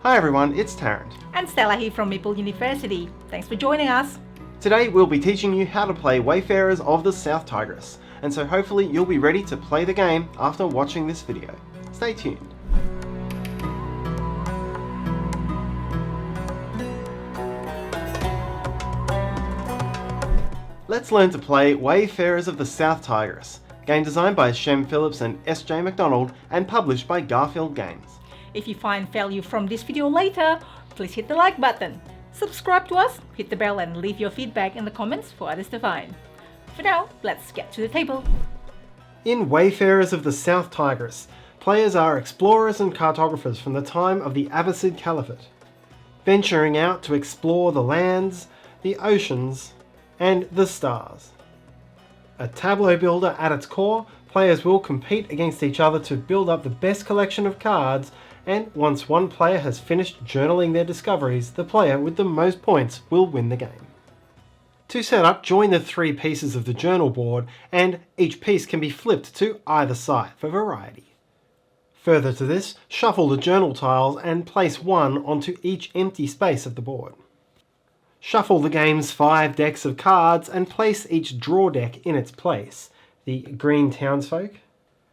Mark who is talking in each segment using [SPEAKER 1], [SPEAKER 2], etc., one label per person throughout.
[SPEAKER 1] Hi everyone, it's Tarrant.
[SPEAKER 2] And Stella here from Meeple University. Thanks for joining us.
[SPEAKER 1] Today we'll be teaching you how to play Wayfarers of the South Tigris, and so hopefully you'll be ready to play the game after watching this video. Stay tuned. Let's learn to play Wayfarers of the South Tigris, game designed by Shem Phillips and S.J. McDonald and published by Garphill Games.
[SPEAKER 2] If you find value from this video later, please hit the like button, subscribe to us, hit the bell and leave your feedback in the comments for others to find. For now, let's get to the table.
[SPEAKER 1] In Wayfarers of the South Tigris, players are explorers and cartographers from the time of the Abbasid Caliphate, venturing out to explore the lands, the oceans, and the stars. A tableau builder at its core, players will compete against each other to build up the best collection of cards, and once one player has finished journaling their discoveries, the player with the most points will win the game. To set up, join the three pieces of the journal board, and each piece can be flipped to either side for variety. Further to this, shuffle the journal tiles and place one onto each empty space of the board. Shuffle the game's 5 decks of cards and place each draw deck in its place. The green townsfolk,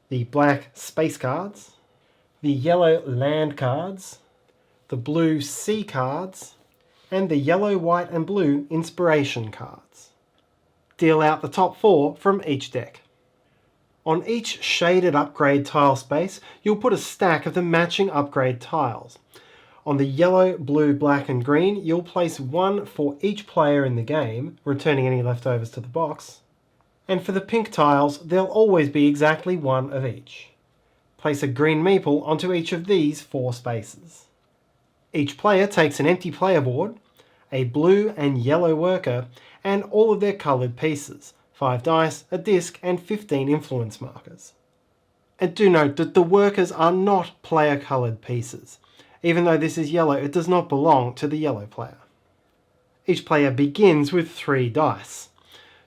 [SPEAKER 1] the black space cards, the yellow land cards, the blue sea cards, and the yellow, white and blue inspiration cards. Deal out the top 4 from each deck. On each shaded upgrade tile space, you'll put a stack of the matching upgrade tiles. On the yellow, blue, black and green, you'll place one for each player in the game, returning any leftovers to the box. And for the pink tiles, there'll always be exactly one of each. Place a green meeple onto each of these 4 spaces. Each player takes an empty player board, a blue and yellow worker, and all of their coloured pieces, 5 dice, a disc and 15 influence markers. And do note that the workers are not player coloured pieces. Even though this is yellow, it does not belong to the yellow player. Each player begins with 3 dice.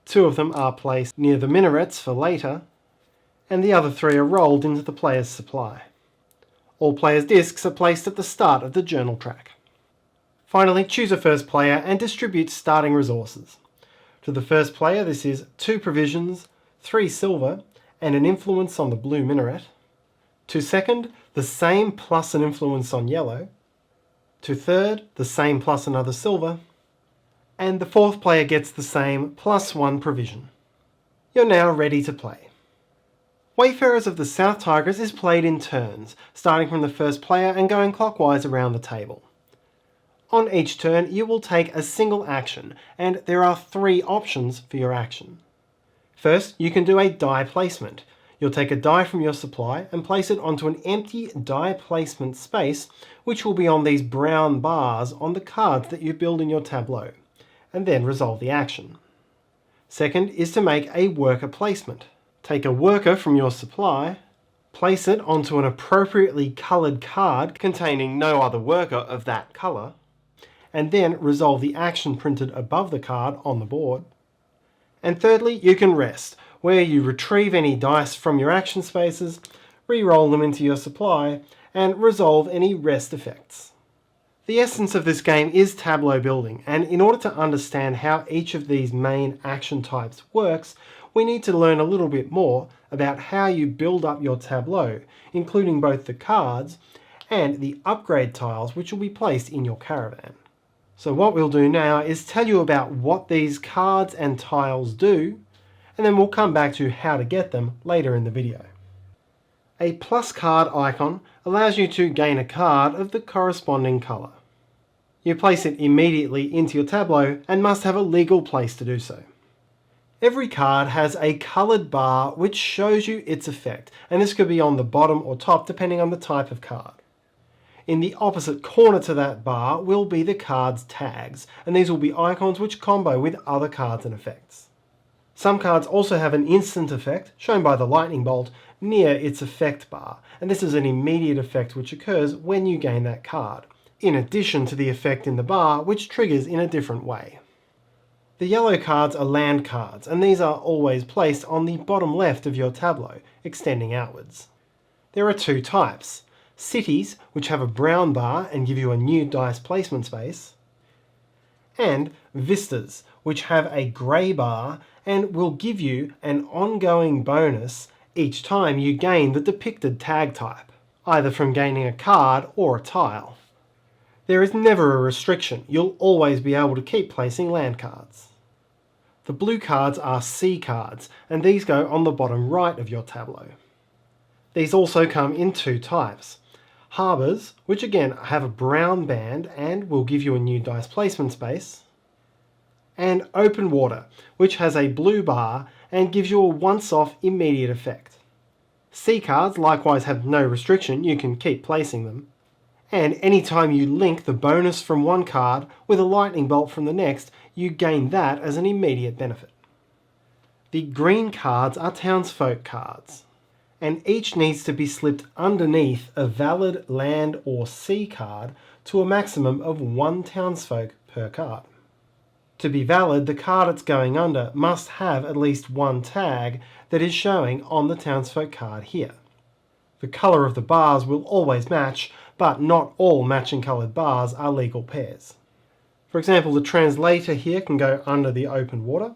[SPEAKER 1] 2 of them are placed near the minarets for later, and the other 3 are rolled into the player's supply. All players' discs are placed at the start of the journal track. Finally, choose a first player and distribute starting resources. To the first player, this is 2 provisions, 3 silver, and an influence on the blue minaret. To second, the same plus an influence on yellow. To third, the same plus another silver. And the fourth player gets the same plus 1 provision. You're now ready to play. Wayfarers of the South Tigris is played in turns, starting from the first player and going clockwise around the table. On each turn, you will take a single action, and there are 3 options for your action. First, you can do a die placement. You'll take a die from your supply and place it onto an empty die placement space, which will be on these brown bars on the cards that you build in your tableau, and then resolve the action. Second is to make a worker placement. Take a worker from your supply, place it onto an appropriately coloured card containing no other worker of that colour, and then resolve the action printed above the card on the board. And thirdly, you can rest, where you retrieve any dice from your action spaces, re-roll them into your supply, and resolve any rest effects. The essence of this game is tableau building, and in order to understand how each of these main action types works, we need to learn a little bit more about how you build up your tableau, including both the cards and the upgrade tiles which will be placed in your caravan. So what we'll do now is tell you about what these cards and tiles do, and then we'll come back to how to get them later in the video. A plus card icon allows you to gain a card of the corresponding colour. You place it immediately into your tableau and must have a legal place to do so. Every card has a coloured bar which shows you its effect, and this could be on the bottom or top depending on the type of card. In the opposite corner to that bar will be the card's tags, and these will be icons which combo with other cards and effects. Some cards also have an instant effect, shown by the lightning bolt, near its effect bar, and this is an immediate effect which occurs when you gain that card, in addition to the effect in the bar which triggers in a different way. The yellow cards are land cards, and these are always placed on the bottom left of your tableau, extending outwards. There are 2 types. cities, which have a brown bar and give you a new dice placement space, and vistas, which have a grey bar and will give you an ongoing bonus each time you gain the depicted tag type, either from gaining a card or a tile. There is never a restriction, you'll always be able to keep placing land cards. The blue cards are C cards, and these go on the bottom right of your tableau. These also come in two types. Harbours, which again have a brown band and will give you a new dice placement space, and open water, which has a blue bar and gives you a once-off immediate effect. C cards likewise have no restriction, you can keep placing them. And anytime you link the bonus from one card with a lightning bolt from the next, you gain that as an immediate benefit. The green cards are townsfolk cards, and each needs to be slipped underneath a valid land or sea card to a maximum of 1 townsfolk per card. To be valid, the card it's going under must have at least one tag that is showing on the townsfolk card here. The colour of the bars will always match, but not all matching coloured bars are legal pairs. For example, the translator here can go under the open water,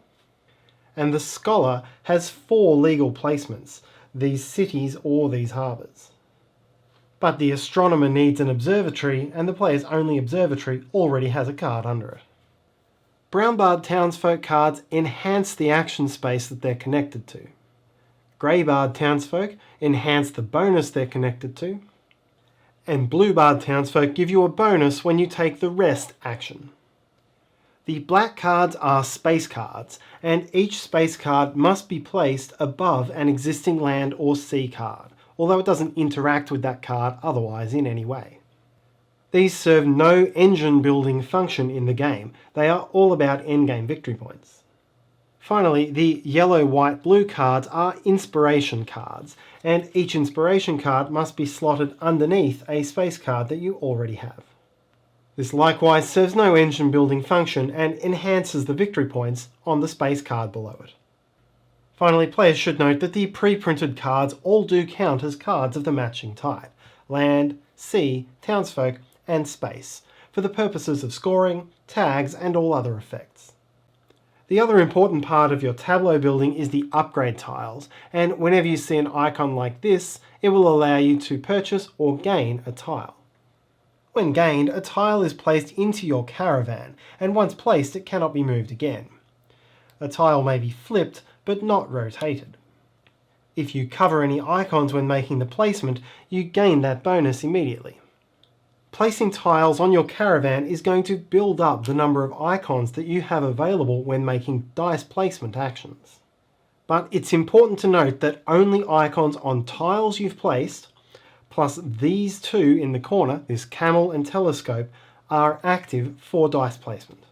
[SPEAKER 1] and the scholar has 4 legal placements, these cities or these harbours. But the astronomer needs an observatory, and the player's only observatory already has a card under it. Brown-barred townsfolk cards enhance the action space that they're connected to. Grey-barred townsfolk enhance the bonus they're connected to, and blue-barred townsfolk give you a bonus when you take the rest action. The black cards are space cards, and each space card must be placed above an existing land or sea card, although it doesn't interact with that card otherwise in any way. These serve no engine building function in the game, they are all about endgame victory points. Finally, the yellow, white, blue cards are inspiration cards, and each inspiration card must be slotted underneath a space card that you already have. This likewise serves no engine building function and enhances the victory points on the space card below it. Finally, players should note that the pre-printed cards all do count as cards of the matching type: land, sea, townsfolk, and space, for the purposes of scoring, tags, and all other effects. The other important part of your tableau building is the upgrade tiles, and whenever you see an icon like this, it will allow you to purchase or gain a tile. When gained, a tile is placed into your caravan, and once placed it cannot be moved again. A tile may be flipped, but not rotated. If you cover any icons when making the placement, you gain that bonus immediately. Placing tiles on your caravan is going to build up the number of icons that you have available when making dice placement actions. But it's important to note that only icons on tiles you've placed, plus these two in the corner, this camel and telescope, are active for dice placement.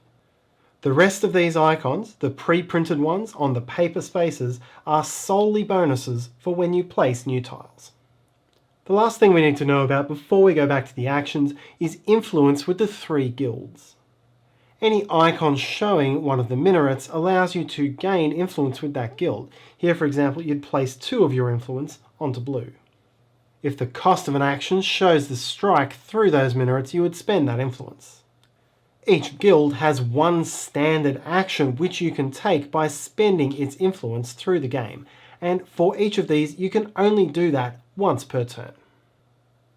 [SPEAKER 1] The rest of these icons, the pre-printed ones on the paper spaces, are solely bonuses for when you place new tiles. The last thing we need to know about before we go back to the actions is influence with the 3 guilds. Any icon showing one of the minarets allows you to gain influence with that guild. Here, for example, you'd place 2 of your influence onto blue. If the cost of an action shows the strike through those minarets, you would spend that influence. Each guild has one standard action which you can take by spending its influence through the game, and for each of these you can only do that once per turn.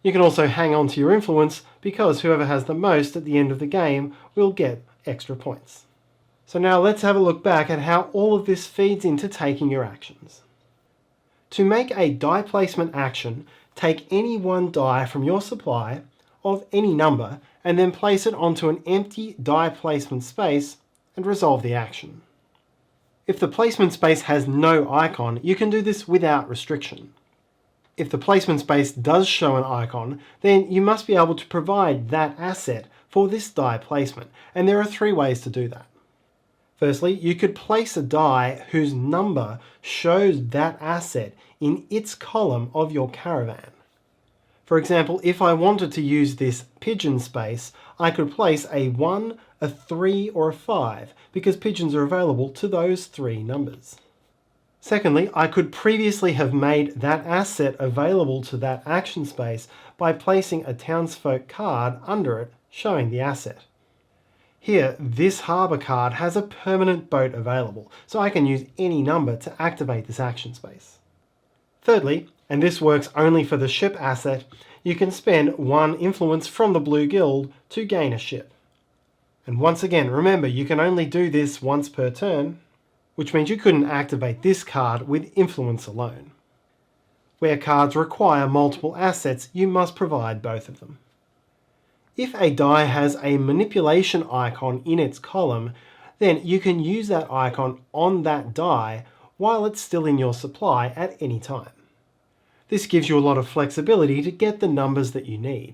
[SPEAKER 1] You can also hang on to your influence because whoever has the most at the end of the game will get extra points. So now let's have a look back at how all of this feeds into taking your actions. To make a die placement action, take any one die from your supply of any number and then place it onto an empty die placement space and resolve the action. If the placement space has no icon, you can do this without restriction. If the placement space does show an icon, then you must be able to provide that asset for this die placement, and there are 3 ways to do that. Firstly, you could place a die whose number shows that asset in its column of your caravan. For example, if I wanted to use this pigeon space, I could place a 1, a 3, or a 5, because pigeons are available to those 3 numbers. Secondly, I could previously have made that asset available to that action space by placing a townsfolk card under it showing the asset. Here, this harbour card has a permanent boat available, so I can use any number to activate this action space. Thirdly, and this works only for the ship asset, you can spend 1 influence from the Blue Guild to gain a ship. And once again, remember you can only do this once per turn, which means you couldn't activate this card with influence alone. Where cards require multiple assets, you must provide both of them. If a die has a manipulation icon in its column, then you can use that icon on that die while it's still in your supply at any time. This gives you a lot of flexibility to get the numbers that you need.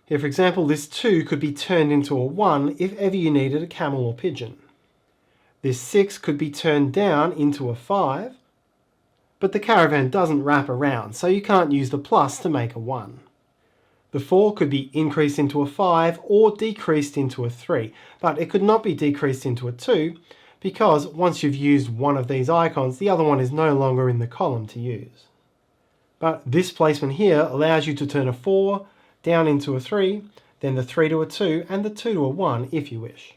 [SPEAKER 1] Here, for example, this 2 could be turned into a 1 if ever you needed a camel or pigeon. This 6 could be turned down into a 5, but the caravan doesn't wrap around, so you can't use the plus to make a 1. The 4 could be increased into a 5 or decreased into a 3, but it could not be decreased into a 2 because once you've used one of these icons, the other one is no longer in the column to use. But this placement here allows you to turn a 4 down into a 3, then the 3 to a 2, and the 2 to a 1 if you wish.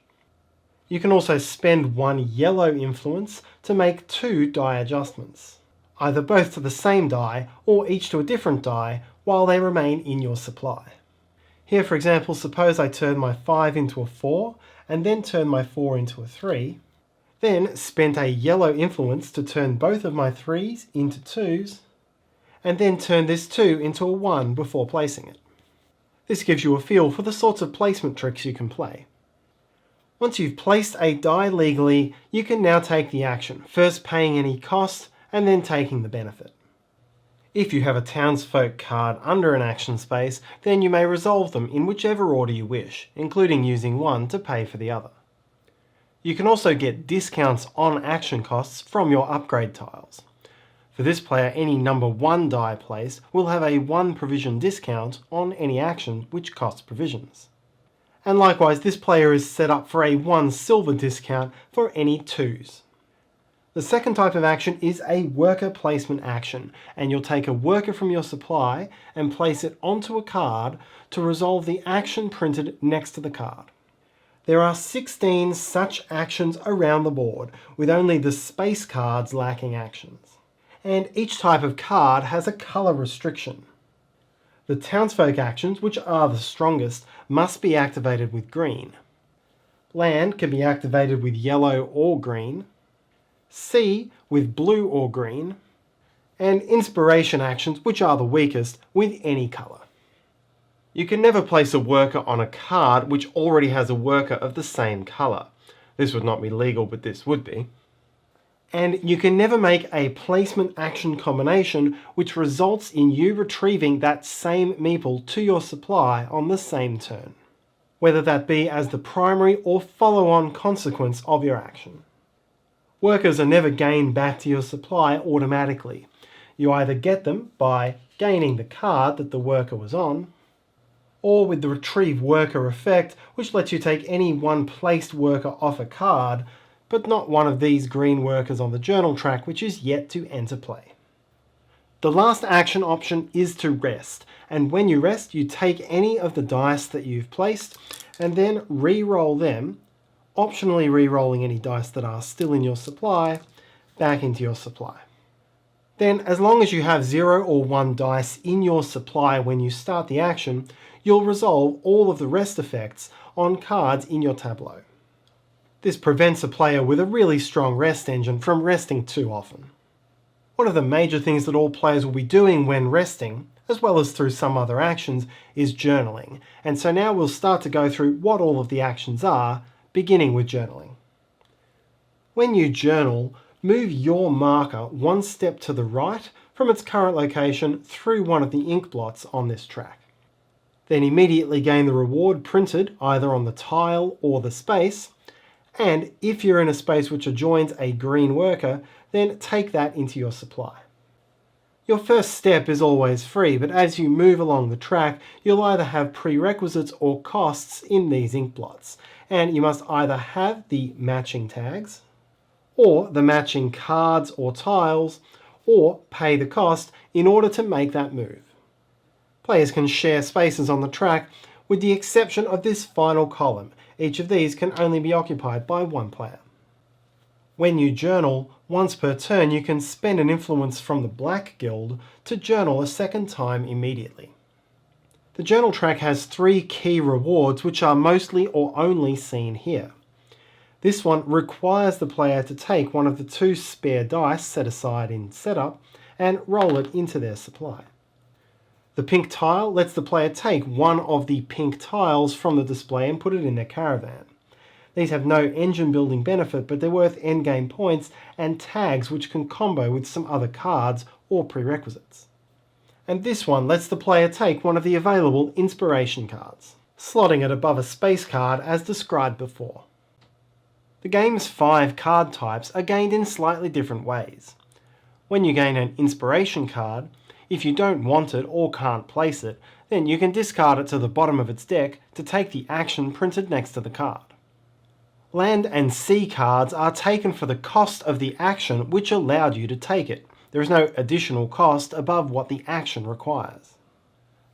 [SPEAKER 1] You can also spend 1 yellow influence to make 2 die adjustments, either both to the same die or each to a different die while they remain in your supply. Here, for example, suppose I turn my 5 into a 4 and then turn my 4 into a 3, then spent a yellow influence to turn both of my 3s into 2s, and then turn this 2 into a 1 before placing it. This gives you a feel for the sorts of placement tricks you can play. Once you've placed a die legally, you can now take the action, first paying any cost and then taking the benefit. If you have a townsfolk card under an action space, then you may resolve them in whichever order you wish, including using one to pay for the other. You can also get discounts on action costs from your upgrade tiles. For this player, any number 1 die placed will have a 1 provision discount on any action which costs provisions. And likewise, this player is set up for a 1 silver discount for any 2s. The second type of action is a worker placement action, and you'll take a worker from your supply and place it onto a card to resolve the action printed next to the card. There are 16 such actions around the board, with only the space cards lacking actions. And each type of card has a colour restriction. The townsfolk actions, which are the strongest, must be activated with green. Land can be activated with yellow or green. Sea with blue or green, and inspiration actions, which are the weakest, with any colour. You can never place a worker on a card which already has a worker of the same colour. This would not be legal, but this would be. And you can never make a placement action combination which results in you retrieving that same meeple to your supply on the same turn, whether that be as the primary or follow-on consequence of your action. Workers are never gained back to your supply automatically. You either get them by gaining the card that the worker was on, or with the retrieve worker effect, which lets you take any one placed worker off a card, but not one of these green workers on the journal track, which is yet to enter play. The last action option is to rest, and when you rest, you take any of the dice that you've placed and then re-roll them, optionally re-rolling any dice that are still in your supply back into your supply. Then, as long as you have 0 or 1 dice in your supply when you start the action, you'll resolve all of the rest effects on cards in your tableau. This prevents a player with a really strong rest engine from resting too often. One of the major things that all players will be doing when resting, as well as through some other actions, is journaling. And so now we'll start to go through what all of the actions are, beginning with journaling. When you journal, move your marker 1 step to the right from its current location through one of the ink blots on this track. Then immediately gain the reward printed either on the tile or the space, and if you're in a space which adjoins a green worker, then take that into your supply. Your first step is always free, but as you move along the track, you'll either have prerequisites or costs in these ink blots, and you must either have the matching tags, or the matching cards or tiles, or pay the cost in order to make that move. Players can share spaces on the track with the exception of this final column. Each of these can only be occupied by one player. When you journal, once per turn you can spend an influence from the Black Guild to journal a second time immediately. The journal track has 3 key rewards which are mostly or only seen here. This one requires the player to take one of the 2 spare dice set aside in setup and roll it into their supply. The pink tile lets the player take one of the pink tiles from the display and put it in their caravan. These have no engine building benefit, but they're worth endgame points and tags which can combo with some other cards or prerequisites. And this one lets the player take one of the available inspiration cards, slotting it above a space card as described before. The game's 5 card types are gained in slightly different ways. When you gain an inspiration card, if you don't want it or can't place it, then you can discard it to the bottom of its deck to take the action printed next to the card. Land and sea cards are taken for the cost of the action which allowed you to take it. There is no additional cost above what the action requires.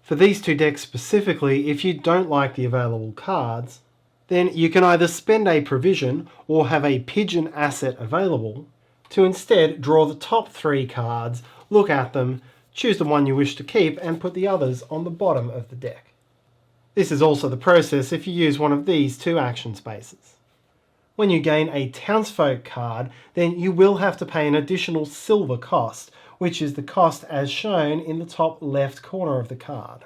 [SPEAKER 1] For these 2 decks specifically, if you don't like the available cards, then you can either spend a provision or have a pigeon asset available to instead draw the top 3 cards, look at them, choose the one you wish to keep and put the others on the bottom of the deck. This is also the process if you use one of these 2 action spaces. When you gain a townsfolk card, then you will have to pay an additional silver cost, which is the cost as shown in the top left corner of the card.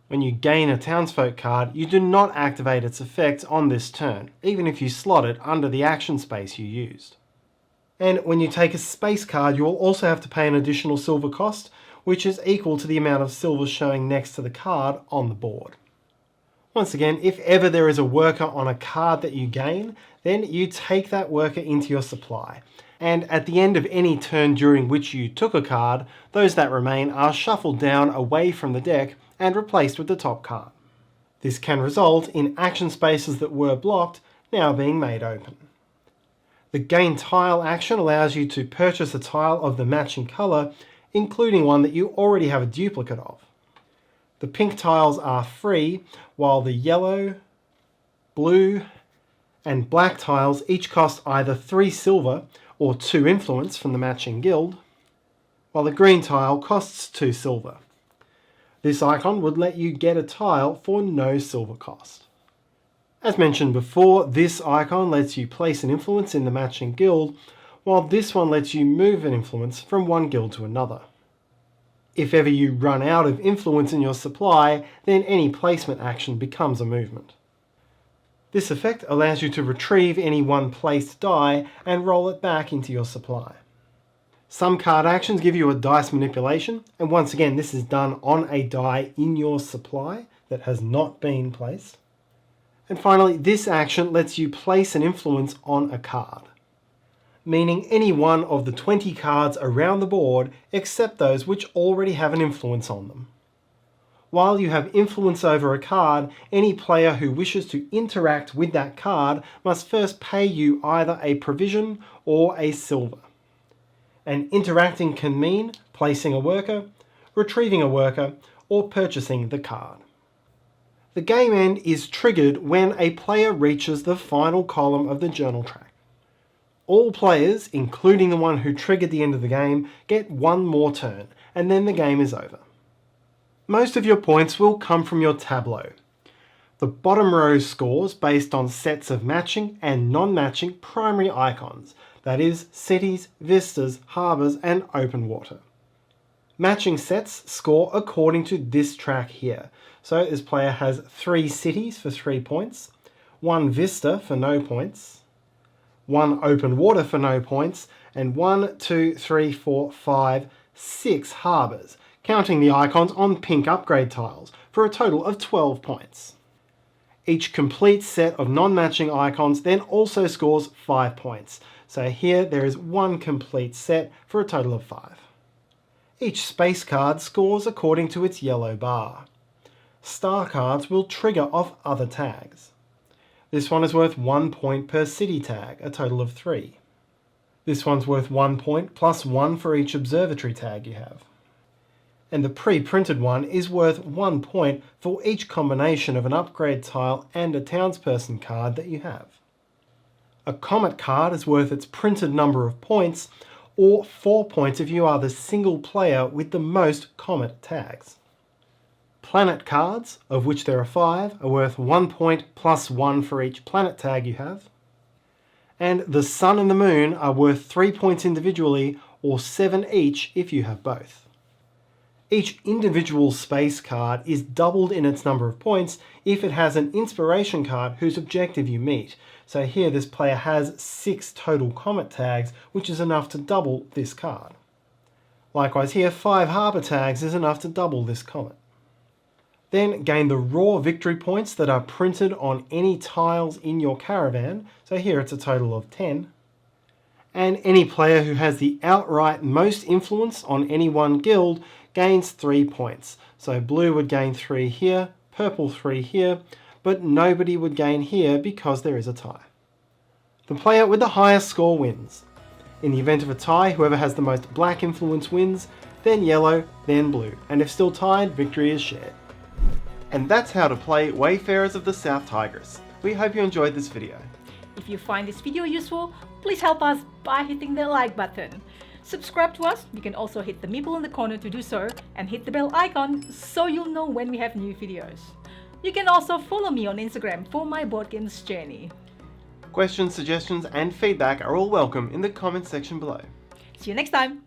[SPEAKER 1] When you gain a townsfolk card, you do not activate its effect on this turn, even if you slot it under the action space you used. And when you take a space card, you will also have to pay an additional silver cost, which is equal to the amount of silver showing next to the card on the board. Once again, if ever there is a worker on a card that you gain, then you take that worker into your supply. And at the end of any turn during which you took a card, those that remain are shuffled down away from the deck and replaced with the top card. This can result in action spaces that were blocked now being made open. The gain tile action allows you to purchase a tile of the matching colour, including one that you already have a duplicate of. The pink tiles are free, while the yellow, blue, and black tiles each cost either 3 silver or 2 influence from the matching guild, while the green tile costs 2 silver. This icon would let you get a tile for no silver cost. As mentioned before, this icon lets you place an influence in the matching guild, while this one lets you move an influence from one guild to another. If ever you run out of influence in your supply, then any placement action becomes a movement. This effect allows you to retrieve any one placed die and roll it back into your supply. Some card actions give you a dice manipulation, and once again this is done on a die in your supply that has not been placed. And finally, this action lets you place an influence on a card, meaning any one of the 20 cards around the board except those which already have an influence on them. While you have influence over a card, any player who wishes to interact with that card must first pay you either a provision or a silver. And interacting can mean placing a worker, retrieving a worker, or purchasing the card. The game end is triggered when a player reaches the final column of the journal track. All players, including the one who triggered the end of the game, get one more turn, and then the game is over. Most of your points will come from your tableau. The bottom row scores based on sets of matching and non-matching primary icons, that is, cities, vistas, harbours, and open water. Matching sets score according to this track here. So this player has 3 cities for 3 points, 1 vista for no points, 1 open water for no points, and 1, 2, 3, 4, 5, 6 harbours, counting the icons on pink upgrade tiles, for a total of 12 points. Each complete set of non-matching icons then also scores 5 points, so here there is 1 complete set for a total of 5. Each space card scores according to its yellow bar. Star cards will trigger off other tags. This one is worth 1 point per city tag, a total of 3. This one's worth 1 point plus 1 for each observatory tag you have. and the pre-printed one is worth 1 point for each combination of an upgrade tile and a townsperson card that you have. A comet card is worth its printed number of points, or 4 points if you are the single player with the most comet tags. Planet cards, of which there are 5, are worth 1 point plus 1 for each planet tag you have. And the sun and the moon are worth 3 points individually, or 7 each if you have both. Each individual space card is doubled in its number of points if it has an inspiration card whose objective you meet. So here this player has 6 total comet tags, which is enough to double this card. Likewise here, 5 harbour tags is enough to double this comet. Then gain the raw victory points that are printed on any tiles in your caravan. So here it's a total of 10. And any player who has the outright most influence on any one guild gains 3 points. So blue would gain 3 here, purple 3 here, but nobody would gain here because there is a tie. The player with the highest score wins. In the event of a tie, whoever has the most black influence wins, then yellow, then blue, and if still tied, victory is shared. And that's how to play Wayfarers of the South Tigris. We hope you enjoyed this video.
[SPEAKER 2] If you find this video useful, please help us by hitting the like button. Subscribe to us. You can also hit the meeple in the corner to do so, and hit the bell icon so you'll know when we have new videos. You can also follow me on Instagram for my board games journey.
[SPEAKER 1] Questions, suggestions and feedback are all welcome in the comments section below.
[SPEAKER 2] See you next time!